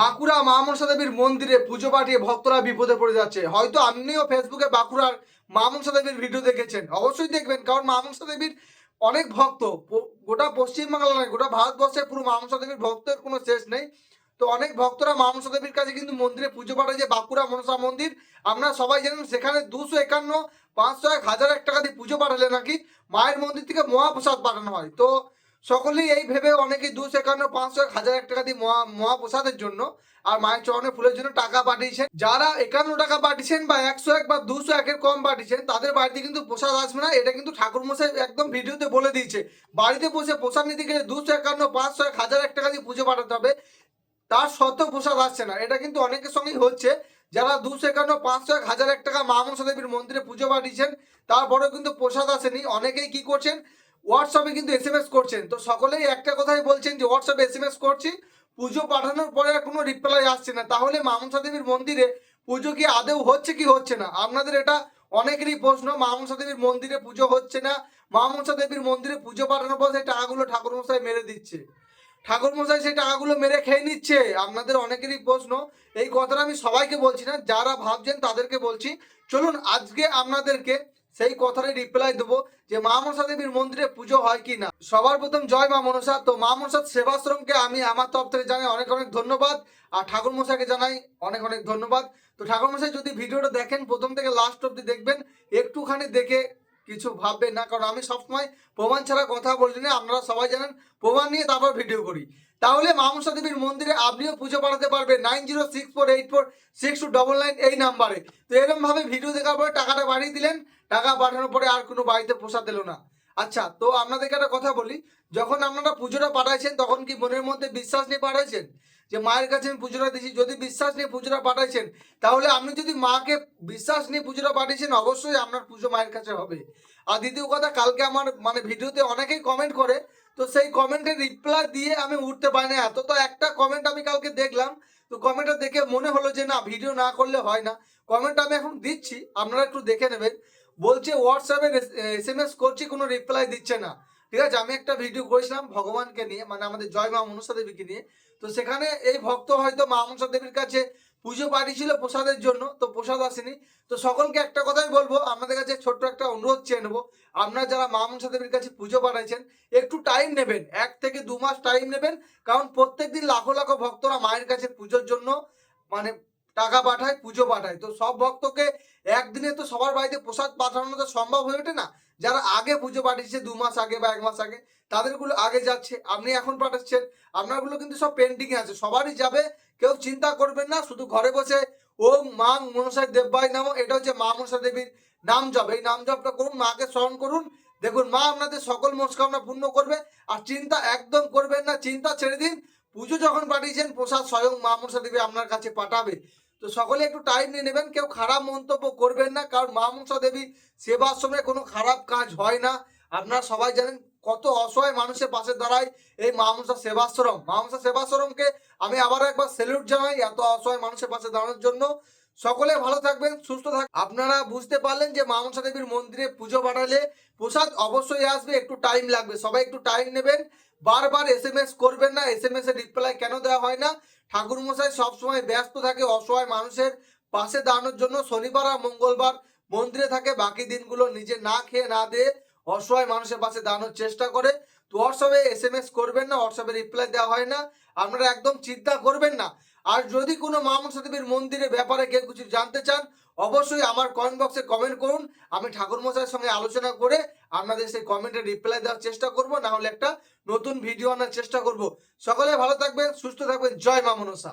বাঁকুড়া মা মনসা দেবীর মন্দিরে পুজো পাঠিয়ে ভক্তরা বিপদে পড়ে যাচ্ছে। হয়তো আপনিও ফেসবুকে বাঁকুড়ার মা মনসা দেবীর ভিডিও দেখেছেন, অবশ্যই দেখবেন, কারণ মা মনসা দেবীর অনেক ভক্ত। গোটা পশ্চিমবাংলা নয়, গোটা ভারতবর্ষে পুরো মা মনসা দেবীর ভক্তের কোনো শেষ নেই। তো অনেক ভক্তরা মা মনসা দেবীর কাছে কিন্তু মন্দিরে পুজো পাঠায়, যে বাঁকুড়া মনসা মন্দির আপনারা সবাই জানেন, সেখানে 251, 500, 1001 টাকা দিয়ে পুজো পাঠালে নাকি মায়ের মন্দির থেকে মহাপ্রসাদ পাঠানো হয়। তো সকলেই এই ভেবে অনেকেই 251, 500, 1001 টাকা দিয়ে মহাপ্রসাদের জন্য আর মায়ের চরণে ফুলের জন্য টাকা পাঠিয়েছেন। যারা 51 টাকা পাঠিয়েছেন বা 101 বা 201 এর কম পাঠিয়েছেন, তাদের বাড়িতে কিন্তু প্রসাদ আসবে না। এটা কিন্তু ঠাকুর মশাই একদম ভিডিওতে বলে দিয়েছে। বাড়িতে বসে প্রসাদ নিতে গেলে 251, 500, 1001 টাকা দিয়ে পুজো পাঠাতে হবে, তার সত্ত্বেও প্রসাদ আসছে না। এটা কিন্তু অনেকের সঙ্গেই হচ্ছে। যারা 251, 500, 1001 টাকা মা মনসা দেবীর মন্দিরে পুজো পাঠিয়েছেন, তারপরেও কিন্তু প্রসাদ আসেনি। অনেকেই কি করছেন, হোয়াটসঅ্যাপে কিন্তু এসএমএস করছেন। তো সকলেই একটা কথাই বলছেন যে হোয়াটসঅ্যাপে এসএমএস করছি, পুজো পাঠানোর পরে আর কোনো রিপ্লাই আসছে না। তাহলে মা মনসা দেবীর মন্দিরে পুজো কি আদৌ হচ্ছে কি হচ্ছে না? আপনাদের এটা অনেকেরই প্রশ্ন। মা মনসা দেবীর মন্দিরে পুজো হচ্ছে না, মা মনসা দেবীর মন্দিরে পুজো পাঠানোর পর সেই টাকাগুলো ঠাকুর মশাই মেরে দিচ্ছে, ঠাকুর মশাই সেই টাকাগুলো মেরে খেয়ে নিচ্ছে। আপনাদের অনেকেরই প্রশ্ন। এই কথাটা আমি সবাইকে বলছি না, যারা ভাবছেন তাদেরকে বলছি। চলুন আজকে আপনাদেরকে সেই কথাটাই রিপ্লাই দেবো যে মা মনসা দেবীর মন্দিরে পুজো হয় কি না। সবার প্রথম জয় মা মনসা। তো মা মনসা সেবাশ্রমকে আমি আমার তরফ থেকে জানাই অনেক অনেক ধন্যবাদ, আর ঠাকুর মশাইকে জানাই অনেক অনেক ধন্যবাদ। তো ঠাকুর মশাই যদি ভিডিওটা দেখেন, প্রথম থেকে লাস্ট অব্দি দেখবেন, একটুখানি দেখে কিছু ভাববেন না, কারণ আমি সবসময় প্রমাণ ছাড়া কথা বলি না। আপনারা সবাই জানেন প্রমাণ নিয়ে তারপর ভিডিও করি। তাহলে মা মনসা দেবীর মন্দিরে আপনিও পুজো পাঠাতে পারবেন 9064846299 এই নাম্বারে। তো এরকম ভাবে ভিডিও দেখার পরে টাকাটা বাড়িয়ে দিলেন, টাকা পাঠানোর পরে আর কোনো বাড়িতে প্রসাদ দিল না। আচ্ছা, তো আপনাদেরকে একটা কথা বলি, যখন আপনারা পুজোটা পাঠাইছেন তখন কি মনের মধ্যে বিশ্বাস নিয়ে পাঠাইছেন যে মায়ের কাছে আমি পুজোটা দিচ্ছি? যদি বিশ্বাস নিয়ে পুজোটা পাঠাইছেন, তাহলে আপনি যদি মাকে বিশ্বাস নিয়ে পুজোটা পাঠিয়েছেন, অবশ্যই আপনার পুজো মায়ের কাছে হবে। আর দ্বিতীয় কথা, কালকে আমার ভিডিওতে অনেকেই কমেন্ট করে, তো সেই কমেন্টের রিপ্লাই দিয়ে আমি উঠতে পারি না। এত তো একটা কমেন্ট আমি কালকে দেখলাম, তো কমেন্টটা দেখে মনে হলো যে না, ভিডিও না করলে হয় না। কমেন্ট আমি এখন দিচ্ছি, আপনারা একটু দেখে নেবেন। বলছে হোয়াটসঅ্যাপে এসএমএস করছি, কোনো রিপ্লাই দিচ্ছে না। ঠিক আছে, আমি একটা ভিডিও করেছিলাম ভগবানকে নিয়ে, আমাদের জয় মা মনসা দেবীকে নিয়ে। তো সেখানে এই ভক্ত হয়তো মা মনসা দেবীর কাছে পুজো পাঠিয়েছিল প্রসাদের জন্য, তো প্রসাদ আসেনি। তো সকলকে একটা কথাই বলবো, আপনাদের কাছে ছোট্ট একটা অনুরোধ চেয়ে নেবো। আপনারা যারা মা মনসা দেবীর কাছে পুজো পাঠাইছেন, একটু টাইম নেবেন, 1 থেকে 2 মাস টাইম নেবেন। কারণ প্রত্যেকদিন লাখো লাখো ভক্তরা মায়ের কাছে পুজোর জন্য মানে টাকা পাঠায়, পুজো পাঠায়। তো সব ভক্তকে একদিনে তো সবার বাড়িতে প্রসাদ পাঠানো তো সম্ভব হয়ে ওঠে না। যারা আগে পুজো পাঠিয়েছে 2 মাস আগে বা 1 মাস আগে, তাদেরগুলো আগে যাচ্ছে, আপনি এখন পাঠাচ্ছেন, আপনারগুলো কিন্তু সব পেন্ডিং আছে। সবারই যাবে, কেউ চিন্তা করবেন না। শুধু ঘরে বসে ওম মা মনসাই দেববাই নাম, এটা হচ্ছে মা মনসা দেবীর নাম জপ। এই নাম জপটা করুন, মাকে স্মরণ করুন, দেখুন মা আপনাদের সকল মনস্কামনা পূর্ণ করবে। আর চিন্তা একদম করবেন না, চিন্তা ছেড়ে দিন। পুজো যখন পাঠিয়েছেন, প্রসাদ স্বয়ং মা মনসা দেবী আপনার কাছে পাঠাবে। তো সকলে একটু টাইম নিয়ে নেবেন, কেউ খারাপ মন্তব্য করবেন না, কারণ মা মনসা দেবী সেবাশ্রমে কোনো খারাপ কাজ হয় না। আপনারা সবাই জানেন কত অসহায় মানুষের পাশে দাঁড়ায় এই মা মনসা সেবাশ্রম। মা মনসা সেবাশ্রমকে আমি আবার একবার স্যালুট জানাই এত অসহায় মানুষের পাশে দাঁড়ানোর জন্য। সকলে ভালো থাকবেন, সুস্থ থাকবেন। আপনারা বুঝতে পারলেন যে মা মনসা দেবীর মন্দিরে পুজো পাঠালে প্রসাদ অবশ্যই আসবে, একটু টাইম লাগবে। সবাই একটু টাইম নেবেন, বারবার এসএমএস করবেন না। এসএমএস এর রিপ্লাই কেন দেওয়া হয় না? ঠাকুর মশাই সবসময় ব্যস্ত থাকে অসহায় মানুষের পাশে দাঁড়ানোর জন্য। শনিবার আর মঙ্গলবার মন্দিরে থাকে, বাকি দিনগুলো নিজে না খেয়ে না দিয়ে অসহায় মানুষের পাশে দাঁড়ানোর চেষ্টা করে। তো হোয়াটসঅ্যাপে এসএমএস করবেন না, হোয়াটসঅ্যাপে রিপ্লাই দেওয়া হয় না, আপনারা একদম চিন্তা করবেন না। আর যদি কোনো মা মনসা দেবীর মন্দিরের ব্যাপারে কেউ কিছু জানতে চান, অবশ্যই আমার কমেন্ট বক্সে কমেন্ট করুন। আমি ঠাকুর মশাইয়ের সঙ্গে আলোচনা করে আপনাদের সেই কমেন্টে রিপ্লাই দেওয়ার চেষ্টা করব, না হলে একটা নতুন ভিডিও আনার চেষ্টা করব। সকলে ভালো থাকবেন, সুস্থ থাকবেন। জয় মা মনসা।